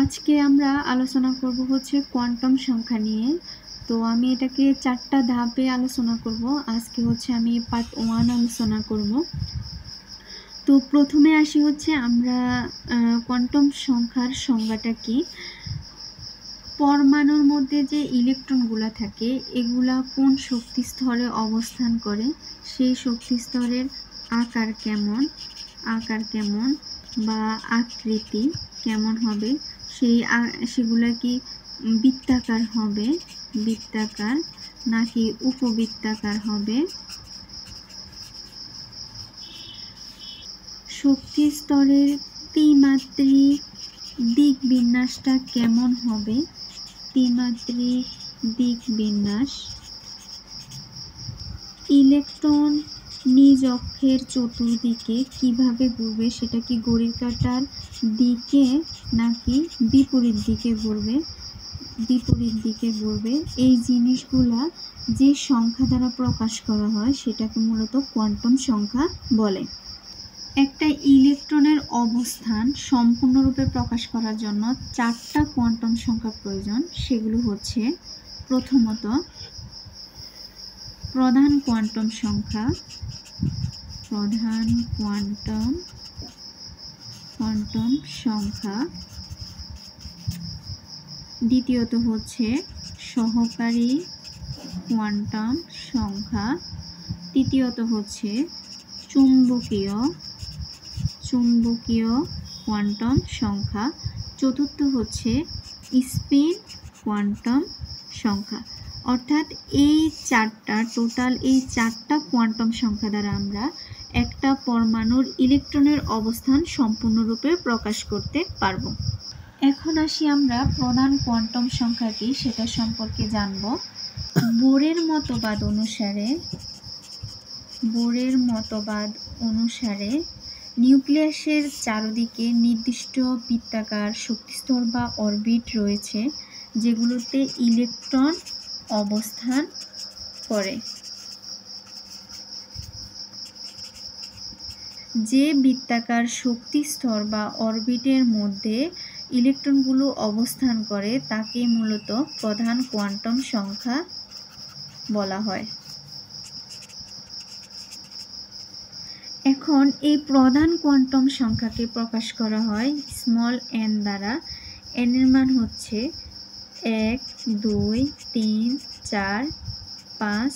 আজকে আমরা আলোচনা করব হচ্ছে কোয়ান্টাম সংখ্যা নিয়ে। তো আমি এটাকে 4টা ধাপে আলোচনা করব। আজকে হচ্ছে আমি পার্ট 1 আলোচনা করব। তো প্রথমে আসি হচ্ছে আমরা কোয়ান্টাম সংখ্যার সংজ্ঞাটা কি। পরমাণুর মধ্যে যে ইলেকট্রনগুলো থাকে এগুলা কোন শক্তি স্তরে অবস্থান করে, সেই শক্তি স্তরের আকার কেমন বা আকৃতি কেমন হবে, সেগুলা কি বৃত্তাকার হবে, বৃত্তাকার নাকি উপবৃত্তাকার হবে, শক্তি স্তরের ত্রিমাত্রিক দিক বিন্যাসটা কেমন হবে, ত্রিমাত্রিক দিক বিন্যাস, ইলেকট্রন নিজ অক্ষের চতুর্দিকে কিভাবে ঘুরবে, সেটা কি ঘড়ির কাঁটার দিকে নাকি বিপরীত দিকে ঘুরবে, এই জিনিসগুলা যে সংখ্যা দ্বারা প্রকাশ করা হয় সেটাকে মূলত কোয়ান্টাম সংখ্যা বলে। একটা ইলেকট্রনের অবস্থান সম্পূর্ণরূপে প্রকাশ করার জন্য 4টা কোয়ান্টাম সংখ্যা প্রয়োজন। সেগুলো হচ্ছে প্রথমত প্রধান কোয়ান্টাম সংখ্যা, দ্বিতীয়ত হচ্ছে সহকারী কোয়ান্টাম সংখ্যা, তৃতীয়ত হচ্ছে চুম্বকীয় কোয়ান্টাম সংখ্যা, চতুর্থ হচ্ছে স্পিন কোয়ান্টাম সংখ্যা। অর্থাৎ এই 4টা কোয়ান্টাম সংখ্যা দ্বারা আমরা একটা পরমাণুর ইলেকট্রনের অবস্থান সম্পূর্ণরূপে প্রকাশ করতে পারব। এখন আসি আমরা প্রধান কোয়ান্টাম সংখ্যা কি সেটা সম্পর্কে জানব। বোরের মতবাদ অনুসারে নিউক্লিয়াসের চারদিকে নির্দিষ্ট বৃত্তাকার শক্তিস্তর বা অরবিট রয়েছে যেগুলোতে ইলেকট্রন অবস্থান করে। যে বৃত্তাকার শক্তিস্তর বা অরবিটের মধ্যে ইলেকট্রনগুলো অবস্থান করে তাকে মূলত প্রধান কোয়ান্টাম সংখ্যা বলা হয়। এখন এই প্রধান কোয়ান্টাম সংখ্যাকে প্রকাশ করা হয় স্মল n দ্বারা। n এর মান হচ্ছে 1, 2, 3, 4, 5...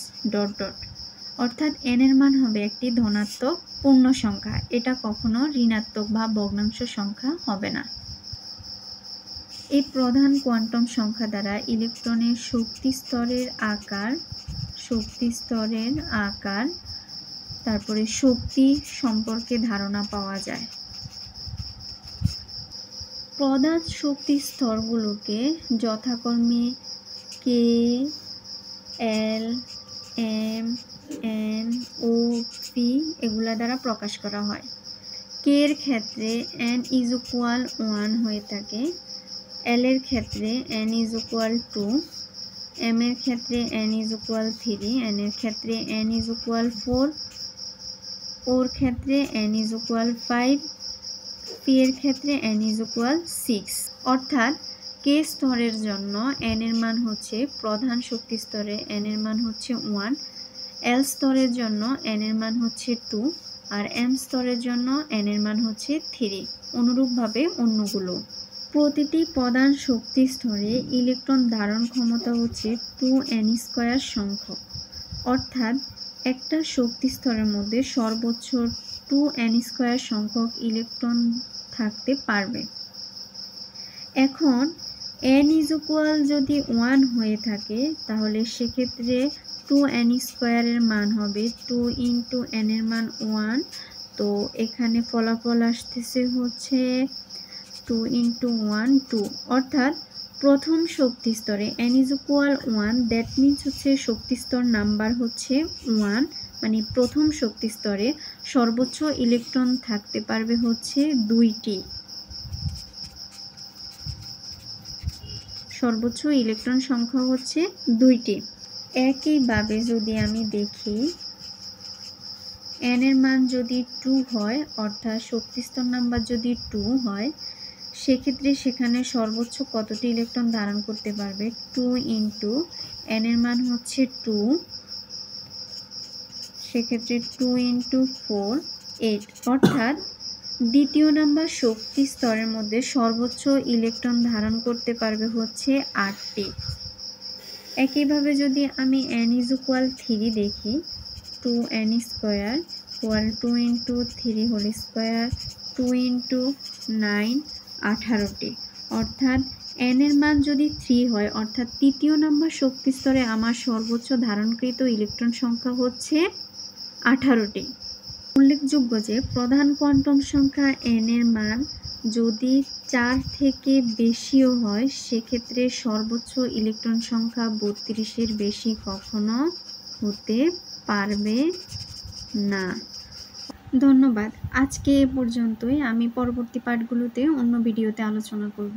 অর্থাৎ n এর মান হবে একটি ধনাত্মক পূর্ণ সংখ্যা। এটা কখনো ঋণাত্মক বা ভগ্নাংশ সংখ্যা হবে না। এই প্রধান কোয়ান্টাম সংখ্যা দ্বারা ইলেকট্রনের শক্তি স্তরের আকার তারপরে শক্তি সম্পর্কে ধারণা পাওয়া যায়। প্রধান শক্তি স্তরগুলোকে যথাক্রমে K, L, M, N, O, P এগুলা দ্বারা প্রকাশ করা হয়। K এর ক্ষেত্রে N = 1 হয়ে থাকে, L এর ক্ষেত্রে N = 2, M এর ক্ষেত্রে N = 3, N এর ক্ষেত্রে N = 4, O এর ক্ষেত্রে N = 5, P এর ক্ষেত্রে N = 6। অর্থাৎ K স্তরের জন্য N এর মান হচ্ছে, প্রধান শক্তি স্তরে N এর মান হচ্ছে 1, L স্তরের জন্য N এর মান হচ্ছে 2, আর M স্তরের জন্য N এর মান হচ্ছে 3। অনুরূপভাবে অন্যগুলো। প্রতিটি প্রধান শক্তি স্তরে ইলেকট্রন ধারণ ক্ষমতা হচ্ছে 2n² সংখ্যক। অর্থাৎ একটা শক্তি স্তরের মধ্যে সর্বোচ্চ 2n² সংখ্যক ইলেকট্রন থাকতে পারবে। এখন n যদি 1 হয়ে থাকে তাহলে সেক্ষেত্রে 2n² এর মান হবে 2 × n এর মান 1। তো এখানে ফলাফল আসতেছে হচ্ছে 2 × 1 2। অর্থাৎ প্রথম শক্তি স্তরে n = 1, দ্যাট মিনস হচ্ছে শক্তি স্তর নাম্বার হচ্ছে 1, মানে প্রথম শক্তি স্তরে সর্বোচ্চ ইলেকট্রন থাকতে পারবে হচ্ছে 2টি। সর্বোচ্চ ইলেকট্রন সংখ্যা হচ্ছে 2টি। একইভাবে যদি আমি দেখি n এর মান যদি 2 হয়, অর্থাৎ শক্তি স্তর নাম্বার যদি 2 হয়, সেক্ষেত্রে সেখানে সর্বোচ্চ কতটি ইলেকট্রন ধারণ করতে পারবে? 2 ইন্টু n এর মান হচ্ছে 2, সেক্ষেত্রে 2 ইন্টু 4 8, অর্থাৎ দ্বিতীয় নাম্বার শক্তি স্তরের মধ্যে সর্বোচ্চ ইলেকট্রন ধারণ করতে পারবে হচ্ছে 8টি। একইভাবে যদি আমি n = 3 দেখি, 2n² = 2 into 3 whole square 2 into 9 18টি, অর্থাৎ n এর মান যদি 3 হয়, অর্থাৎ তৃতীয় নাম্বার শক্তি স্তরে আমার সর্বোচ্চ ধারণকৃত ইলেকট্রন সংখ্যা হচ্ছে 18টি। উল্লেখযোগ্য যে প্রধান কোয়ান্টাম সংখ্যা n এর মান যদি 4 থেকে বেশিও হয়, সেক্ষেত্রে সর্বোচ্চ ইলেকট্রন সংখ্যা 32-এর বেশি কখনো হতে পারবে না। ধন্যবাদ। আজকে এ পর্যন্তই। আমি পরবর্তী পাঠগুলোতে অন্য ভিডিওতে আলোচনা করব।